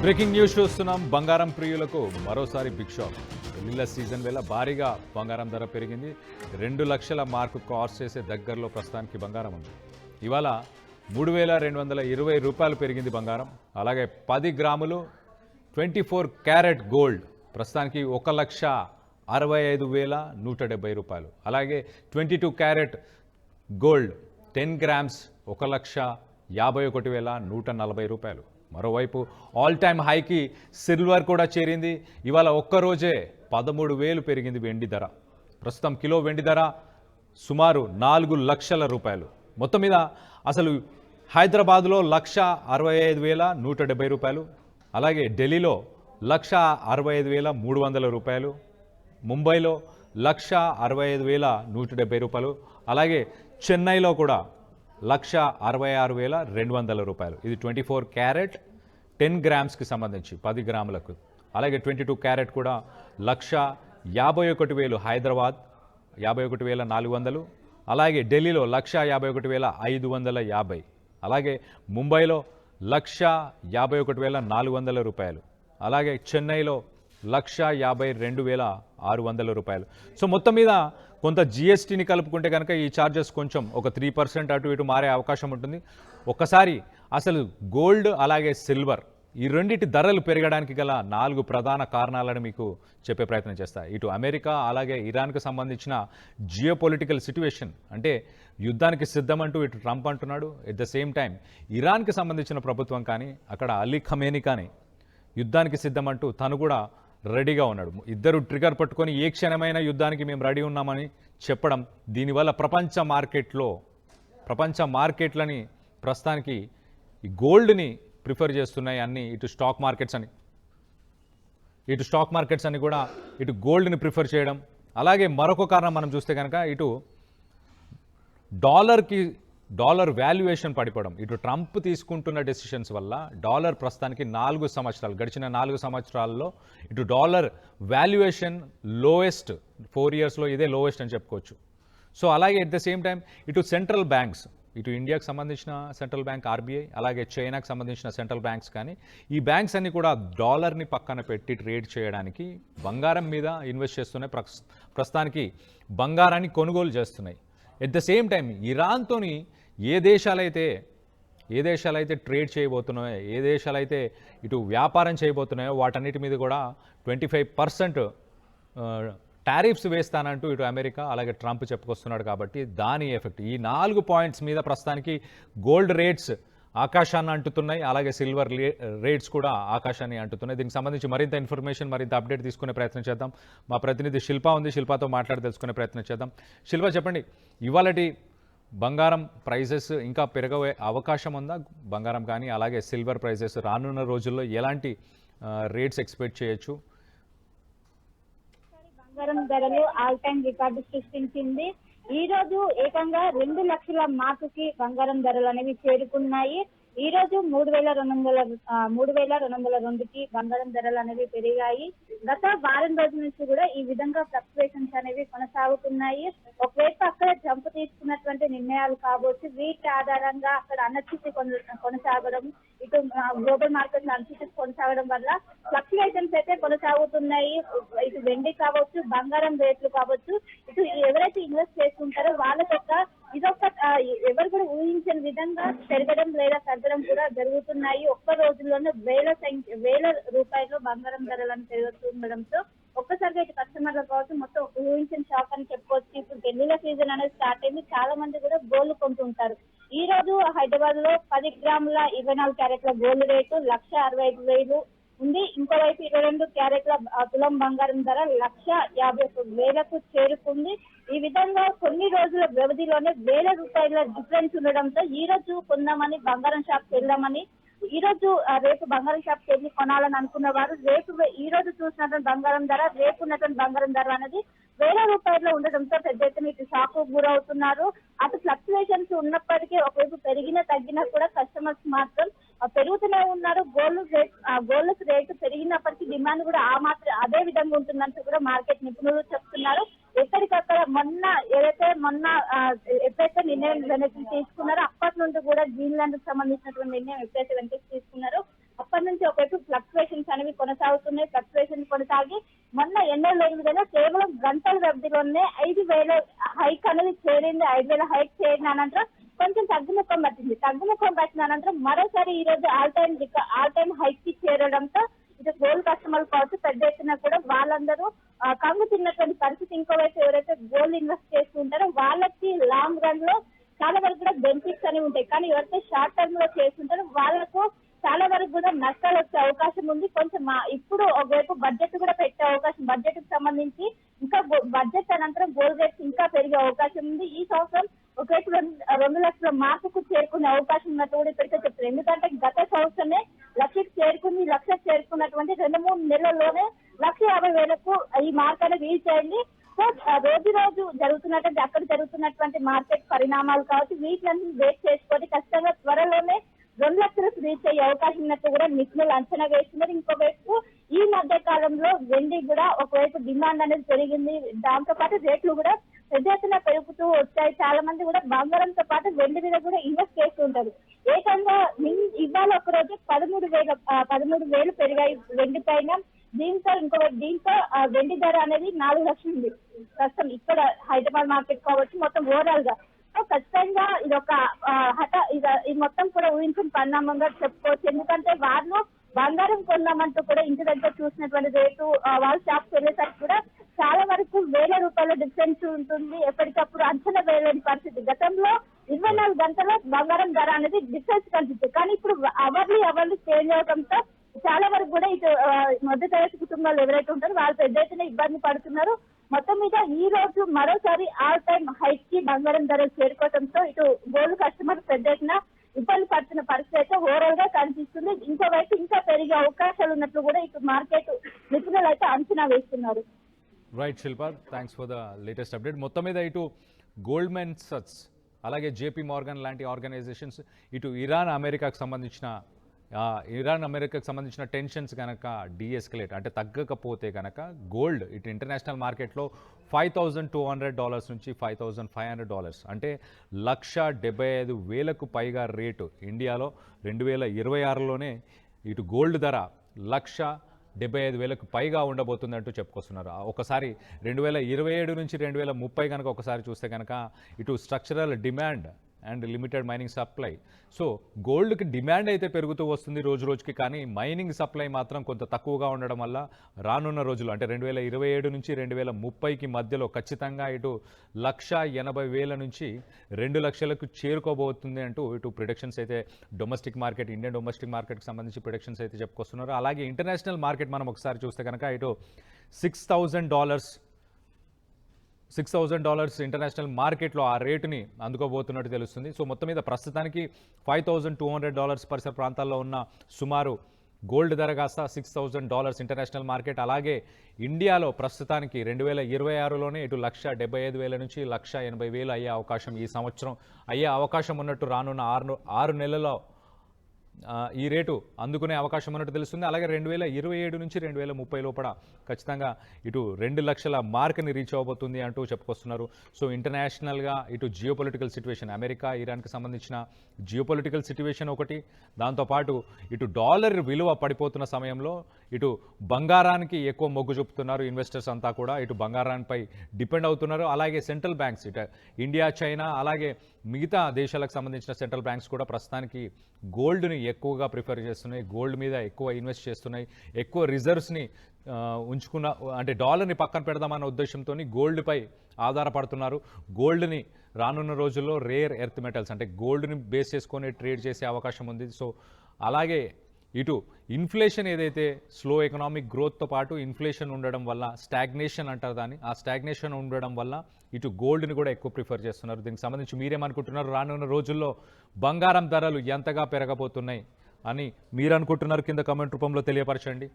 Breaking news చూస్తున్నాం. బంగారం ప్రియులకు మరోసారి బిగ్ షాక్. పెళ్లిళ్ళ సీజన్ వేళ భారీగా బంగారం ధర పెరిగింది. 2 లక్షల మార్కు క్రాస్ చేసే దగ్గరలో ప్రస్తుతానికి బంగారం ఉంది. ఇవాళ 3,220 రూపాయలు పెరిగింది బంగారం. అలాగే 10 గ్రాములు 24 క్యారెట్ గోల్డ్ ప్రస్తుతానికి 1,65,170 రూపాయలు. అలాగే 22 క్యారెట్ గోల్డ్ 10 గ్రామ్స్ 1,51,140 రూపాయలు. మరోవైపు ఆల్ టైమ్ హైకి సిల్వర్ కూడా చేరింది. ఇవాళ ఒక్కరోజే 13,000 పెరిగింది వెండి ధర. ప్రస్తుతం కిలో వెండి ధర సుమారు 4 లక్షల రూపాయలు. మొత్తం మీద అసలు హైదరాబాద్లో 1,65,170 రూపాయలు, అలాగే ఢిల్లీలో 1,65,300 రూపాయలు, ముంబైలో 1,65,170 రూపాయలు, అలాగే చెన్నైలో కూడా 1,66,200 రూపాయలు. ఇది 24 క్యారెట్ 10 గ్రామ్స్కి సంబంధించి 10 గ్రాములకు. అలాగే 22 క్యారెట్ కూడా 1,51,000 హైదరాబాద్, 51,400. అలాగే ఢిల్లీలో 1,51,550. అలాగే ముంబైలో 1,51,400 రూపాయలు. అలాగే చెన్నైలో 1,52,600 రూపాయలు. సో మొత్తం మీద కొంత జిఎస్టీని కలుపుకుంటే కనుక ఈ ఛార్జెస్ కొంచెం ఒక 3% అటు ఇటు మారే అవకాశం ఉంటుంది. ఒక్కసారి అసలు గోల్డ్ అలాగే సిల్వర్ ఈ రెండింటి ధరలు పెరగడానికి గల 4 ప్రధాన కారణాలను మీకు చెప్పే ప్రయత్నం చేస్తాయి. ఇటు అమెరికా అలాగే ఇరాన్కు సంబంధించిన జియోపొలిటికల్ సిట్యుయేషన్, అంటే యుద్ధానికి సిద్ధమంటూ ఇటు ట్రంప్ అంటున్నాడు. ఎట్ ద సేమ్ టైం ఇరాన్కి సంబంధించిన ప్రభుత్వం కానీ అక్కడ అలీ ఖమేనీ కానీ యుద్ధానికి సిద్ధమంటూ తను కూడా రెడీగా ఉన్నాడు. ఇద్దరు ట్రిగర్ పట్టుకొని ఏ క్షణమైన యుద్ధానికి మేము రెడీ ఉన్నామని చెప్పడం, దీనివల్ల ప్రపంచ మార్కెట్లని ప్రస్తుతానికి ఈ గోల్డ్ని ప్రిఫర్ చేస్తున్నాయి అన్ని. ఇటు స్టాక్ మార్కెట్స్ అన్ని కూడా ఇటు గోల్డ్ని ప్రిఫర్ చేయడం. అలాగే మరొక కారణం మనం చూస్తే కనుక ఇటు డాలర్ వాల్యుయేషన్ పడిపోవడం. ఇటు ట్రంప్ తీసుకుంటున్న డెసిషన్స్ వల్ల డాలర్ ప్రస్తుతానికి గడిచిన 4 సంవత్సరాల్లో ఇటు డాలర్ వాల్యుయేషన్ లోయెస్ట్ 4 ఇయర్స్లో ఇదే లోయెస్ట్ అని చెప్పుకోవచ్చు. సో అలాగే ఎట్ ద సేమ్ టైం ఇటు సెంట్రల్ బ్యాంక్స్, ఇటు ఇండియాకు సంబంధించిన సెంట్రల్ బ్యాంక్ ఆర్బీఐ, అలాగే చైనాకు సంబంధించిన సెంట్రల్ బ్యాంక్స్ కానీ ఈ బ్యాంక్స్ అన్ని కూడా డాలర్ని పక్కన పెట్టి ట్రేడ్ చేయడానికి బంగారం మీద ఇన్వెస్ట్ చేస్తున్నాయి. ప్రస్తుతానికి బంగారాన్ని కొనుగోలు చేస్తున్నాయి. ఎట్ ద సేమ్ టైం ఇరాన్తోని ఏ దేశాలైతే ట్రేడ్ చేయబోతున్నాయో, ఏ దేశాలైతే ఇటు వ్యాపారం చేయబోతున్నాయో వాటన్నిటి మీద కూడా 25% టారిఫ్స్ వేస్తానంటూ ఇటు అమెరికా అలాగే ట్రంప్ చెప్పుకొస్తున్నాడు. కాబట్టి దాని ఎఫెక్ట్ ఈ 4 పాయింట్స్ మీద ప్రస్తుతానికి గోల్డ్ రేట్స్ ఆకాశాన్ని అంటుతున్నాయి. అలాగే సిల్వర్ రేట్స్ కూడా ఆకాశాన్ని అంటుతున్నాయి. దీనికి సంబంధించి మరింత ఇన్ఫర్మేషన్, మరింత అప్డేట్ తీసుకునే ప్రయత్నం చేద్దాం. మా ప్రతినిధి శిల్ప ఉంది, శిల్పతో మాట్లాడి తెలుసుకునే ప్రయత్నం చేద్దాం. శిల్ప, చెప్పండి, ఇవాళటి బంగారం ప్రైజెస్ ఇంకా పెరగే అవకాశం ఉందా? బంగారం కానీ అలాగే సిల్వర్ ప్రైజెస్ రానున్న రోజుల్లో ఎలాంటి రేట్స్ ఎక్స్పెక్ట్ చేయొచ్చు? బంగారం ధరలు ఆల్ టైమ్ రికార్డు సృష్టించింది. ఈ రోజు ఏకంగా 2 లక్షల మార్కుకి బంగారం ధరలు అనేవి చేరుకున్నాయి. ఈ రోజు 3,202కి బంగారం ధరలు అనేవి పెరిగాయి. గత వారం రోజుల నుంచి కూడా ఈ విధంగా ఫ్లక్చువేషన్స్ అనేవి కొనసాగుతున్నాయి. ఒకవైపు అక్కడ ట్రంప్ తీసుకున్నటువంటి నిర్ణయాలు కావచ్చు, వీటి ఆధారంగా అక్కడ అనిశ్చితి కొనసాగడం, ఇటు గ్లోబల్ మార్కెట్ లో అనిశ్చితి కొనసాగడం వల్ల ఫ్లక్చువేషన్స్ అయితే కొనసాగుతున్నాయి. ఇటు వెండి కావచ్చు, బంగారం రేట్లు కావచ్చు, ఇటు ఎవరైతే ఇన్వెస్ట్ చేసుకుంటారో వాళ్ళకొక ఇదొక ఎవరు కూడా ఊహించని విధంగా పెరగడం లేదా తగ్గడం కూడా జరుగుతున్నాయి. ఒక్క రోజుల్లోనే వేల రూపాయలు బంగారం ధరలను పెరుగుతుండడంతో ఒక్కసారిగా ఇటు కస్టమర్లు కావచ్చు మొత్తం ఊహించిన షాక్ అని చెప్పుకోవచ్చు. ఇప్పుడు పెళ్లిళ్ళ సీజన్ అనేది స్టార్ట్ అయింది. చాలా మంది కూడా గోల్డ్ కొంటుంటారు. ఈ రోజు హైదరాబాద్ లో 10 గ్రాముల 24 క్యారెట్ల గోల్డ్ రేటు 1,65,000 ఉంది. ఇంకోవైపు 22 క్యారెట్ల తులం బంగారం ధర 1,51,000కు చేరుకుంది. ఈ విధంగా కొన్ని రోజుల వ్యవధిలోనే వేల రూపాయల డిఫరెన్స్ ఉండడంతో ఈ రోజు కొందామని బంగారం షాప్కి వెళ్దామని, రేపు బంగారం షాప్కి వెళ్ళి కొనాలని అనుకున్న వారు ఈ రోజు చూసినటువంటి బంగారం ధర, రేపు ఉన్నటువంటి బంగారం ధర అనేది వేల రూపాయల్లో ఉండడంతో పెద్ద ఎత్తున ఇటు షాక్ గురవుతున్నారు. అటు ఫ్లక్చువేషన్స్ ఉన్నప్పటికీ ఒకవైపు పెరిగినా తగ్గినా కూడా కస్టమర్స్ మాత్రం పెరుగుతూనే ఉన్నారు. గోల్డ్ రేటు పెరిగినప్పటికీ డిమాండ్ కూడా అదే విధంగా ఉంటుందంటూ కూడా మార్కెట్ నిపుణులు చెప్తున్నారు. ఎక్కడికక్కడ ఎప్పుడైతే నిర్ణయం వెనక్కి తీసుకున్నారో అప్పటి నుండి కూడా గ్రీన్లాండ్ కు సంబంధించినటువంటి నిర్ణయం ఎప్పుడైతే వెనక్కి తీసుకున్నారో అప్పటి నుంచి ఒకవైపు ఫ్లక్చువేషన్స్ అనేవి కొనసాగుతున్నాయి. ఫ్లక్చువేషన్ కొనసాగి మొన్న ఎన్నో లేదు కదా కేవలం గంటల వ్యవధిలోనే 5,000 హైక్ అనేది చేరింది. 5,000 హైక్ చేరిన అనంతరం కొంచెం తగ్గుముఖం పట్టింది. తగ్గుముఖం పట్టిన అనంతరం మరోసారి ఈ రోజు ఆల్ టైమ్ హైక్ కి చేరడంతో ఇటు గోల్డ్ కస్టమర్లు కావచ్చు పెద్ద ఎత్తున కూడా వాళ్ళందరూ కంగు తిన్నటువంటి పరిస్థితి. ఇంకోవైపు ఎవరైతే గోల్డ్ ఇన్వెస్ట్ చేస్తుంటారో వాళ్ళకి లాంగ్ రన్ లో చాలా వరకు కూడా బెనిఫిట్స్ అనేవి ఉంటాయి. కానీ ఎవరైతే షార్ట్ టర్మ్ లో చేస్తుంటారో వాళ్ళకు చాలా వరకు కూడా నష్టాలు వచ్చే అవకాశం ఉంది. కొంచెం ఇప్పుడు ఒకవైపు బడ్జెట్ కూడా పెట్టే అవకాశం, బడ్జెట్ కి సంబంధించి ఇంకా బడ్జెట్ అనంతరం గోల్డ్ రేట్స్ ఇంకా పెరిగే అవకాశం ఉంది. ఈ సంవత్సరం ఒకవైపు 2 లక్షల మార్కుకు చేరుకునే అవకాశం ఉన్నట్టు కూడా ఇప్పటికే చెప్తారు. ఎందుకంటే గత సంవత్సరమే లక్షకు చేరుకున్నటువంటి 2-3 నెలల్లోనే 1,50,000కు ఈ మార్క్ అనేది రీచ్ అయింది. సో రోజు జరుగుతున్నటువంటి అక్కడ జరుగుతున్నటువంటి మార్కెట్ పరిణామాలు కావచ్చు వీటిని వెయిట్ చేసుకొని ఖచ్చితంగా త్వరలోనే 2 లక్షలకు రీచ్ అయ్యే అవకాశం ఉన్నట్టు కూడా నిపుణులు అంచనా వేస్తున్నారు. ఇంకోవైపు ఈ మధ్య కాలంలో వెండి కూడా ఒకవైపు డిమాండ్ అనేది పెరిగింది. దాంతో పాటు రేట్లు కూడా పెద్ద ఎత్తున పెరుగుతూ వచ్చాయి. చాలా మంది కూడా బంగారంతో పాటు వెండి మీద కూడా ఇన్వెస్ట్ చేస్తూ ఉంటారు. ఏకంగా ఇవాళ ఒక రోజు 13,000 పెరిగాయి వెండి పైన. దీంతో వెండి ధర అనేది 4 లక్షలు ఉంది ప్రస్తుతం ఇక్కడ హైదరాబాద్ మార్కెట్ కావచ్చు మొత్తం ఓవరాల్ గా. సో ఖచ్చితంగా ఇది ఒక ఇది మొత్తం కూడా ఊహించిన పరిణామంగా చెప్పుకోవచ్చు. ఎందుకంటే వాళ్ళు బంగారం కొందామంటూ కూడా ఇంటి దగ్గర చూసినటువంటి రేటు వాళ్ళు షాప్కి వెళ్ళేసరికి కూడా చాలా వరకు ₹1,000 డిఫరెన్స్ ఉంటుంది. ఎప్పటికప్పుడు అంచనా వేయలేని పరిస్థితి. గతంలో 24 గంటల బంగారం ధర అనేది డిఫరెన్స్ కనిపిస్తుంది. కానీ ఇప్పుడు అవర్లీ చేంజ్ అవడంతో చాలా వరకు కూడా ఇటు మధ్యతరగతి కుటుంబాలు ఎవరైతే ఉంటారో వాళ్ళు పెద్ద ఎత్తున ఇబ్బంది పడుతున్నారు. మొత్తం మీద ఈ రోజు మరోసారి ఆల్ టైమ్ హైక్ కి బంగారం ధర చేరుకోవడంతో ఇటు గోల్డ్ కస్టమర్ పెద్ద ఎత్తున ఇబ్బంది పడుతున్న పరిస్థితి అయితే ఓవరాల్ గా కనిపిస్తుంది. ఇంకోవైపు ఇంకా పెరిగే అవకాశాలు ఉన్నట్లు కూడా ఇటు మార్కెట్ నిపుణులు అయితే అంచనా వేస్తున్నారు. Right Shilpa, thanks for the latest update. మొత్తం మీద ఇటు గోల్డ్మెన్ సచ్ అలాగే జేపీ మార్గన్ లాంటి ఆర్గనైజేషన్స్ ఇటు ఇరాన్ అమెరికాకు సంబంధించిన టెన్షన్స్ కనుక డీఎస్కలేట్ అంటే తగ్గకపోతే కనుక గోల్డ్ ఇటు ఇంటర్నేషనల్ మార్కెట్లో $5,200 నుంచి $5,500 అంటే $1,75,000కు పైగా రేటు ఇండియాలో 2026లోనే ఇటు గోల్డ్ ధర 1,75,000కు పైగా ఉండబోతుందంటూ చెప్పుకొస్తున్నారు. ఒకసారి 2027 నుంచి 2030 కనుక ఒకసారి చూస్తే కనుక ఇటు structural demand and limited mining supply. So గోల్డ్కి డిమాండ్ అయితే పెరుగుతూ వస్తుంది రోజు రోజుకి, కానీ మైనింగ్ సప్లై మాత్రం కొంత తక్కువగా ఉండడం వల్ల రానున్న రోజులు అంటే 2027 నుంచి 2030కి మధ్యలో ఖచ్చితంగా ఇటు 1,80,000 నుంచి 2 లక్షలకు చేరుకోబోతుంది అంటూ ఇటు ప్రిడిక్షన్స్ అయితే ఇండియన్ డొమెస్టిక్ మార్కెట్కి సంబంధించి ప్రిడిక్షన్స్ అయితే చెప్పుకొస్తున్నారు. అలాగే ఇంటర్నేషనల్ మార్కెట్ మనం ఒకసారి చూస్తే కనుక ఇటు $6,000 ఇంటర్నేషనల్ మార్కెట్లో ఆ రేటుని అందుకోబోతున్నట్టు తెలుస్తుంది. సో మొత్తం మీద ప్రస్తుతానికి $5,200 పరిసర ప్రాంతాల్లో ఉన్న సుమారు గోల్డ్ ధర కాస్త $6,000 ఇంటర్నేషనల్ మార్కెట్. అలాగే ఇండియాలో ప్రస్తుతానికి 2026లోనే ఇటు 1,75,000 నుంచి 1,80,000 అయ్యే అవకాశం ఈ సంవత్సరం అయ్యే అవకాశం ఉన్నట్టు రానున్న 6 నెలల్లో ఈ రేటు అందుకునే అవకాశం ఉన్నట్టు తెలుస్తుంది. అలాగే 2027 నుంచి 2030 లోపల ఖచ్చితంగా ఇటు 2 లక్షల మార్క్ని రీచ్ అవ్వబోతుంది అంటూ చెప్పుకొస్తున్నారు. సో ఇంటర్నేషనల్గా ఇటు జియోపొలిటికల్ సిచ్యువేషన్ అమెరికా ఇరాన్కి సంబంధించిన జియోపొలిటికల్ సిచ్యువేషన్ ఒకటి, దాంతోపాటు ఇటు డాలర్ విలువ పడిపోతున్న సమయంలో ఇటు బంగారానికి ఎక్కువ మొగ్గు చూపుతున్నారు ఇన్వెస్టర్స్ అంతా కూడా, ఇటు బంగారానిపై డిపెండ్ అవుతున్నారు. అలాగే సెంట్రల్ బ్యాంక్స్ ఇటు ఇండియా, చైనా అలాగే మిగతా దేశాలకు సంబంధించిన సెంట్రల్ బ్యాంక్స్ కూడా ప్రస్తుతానికి గోల్డ్ని ఎక్కువగా ప్రిఫర్ చేస్తున్నాయి, గోల్డ్ మీద ఎక్కువ ఇన్వెస్ట్ చేస్తున్నాయి, ఎక్కువ రిజర్వ్స్ని అంటే డాలర్ని పక్కన పెడదామన్న ఉద్దేశంతో గోల్డ్పై ఆధారపడుతున్నారు. గోల్డ్ని రానున్న రోజుల్లో రేర్ ఎర్త్ మెటల్స్ అంటే గోల్డ్ని బేస్ చేసుకొని ట్రేడ్ చేసే అవకాశం ఉంది. సో అలాగే ఇటు ఇన్ఫ్లేషన్ ఏదైతే స్లో ఎకనామిక్ గ్రోత్తో పాటు ఇన్ఫ్లేషన్ ఉండడం వల్ల స్టాగ్నేషన్ అంటారు దాన్ని, ఆ స్టాగ్నేషన్ ఉండడం వల్ల ఇటు గోల్డ్ని కూడా ఎక్కువ ప్రిఫర్ చేస్తున్నారు. దీనికి సంబంధించి మీరేమనుకుంటున్నారు? రానున్న రోజుల్లో బంగారం ధరలు ఎంతగా పెరగబోతున్నాయి అని మీరు అనుకుంటున్నారు? కింద కామెంట్ రూపంలో తెలియపరచండి.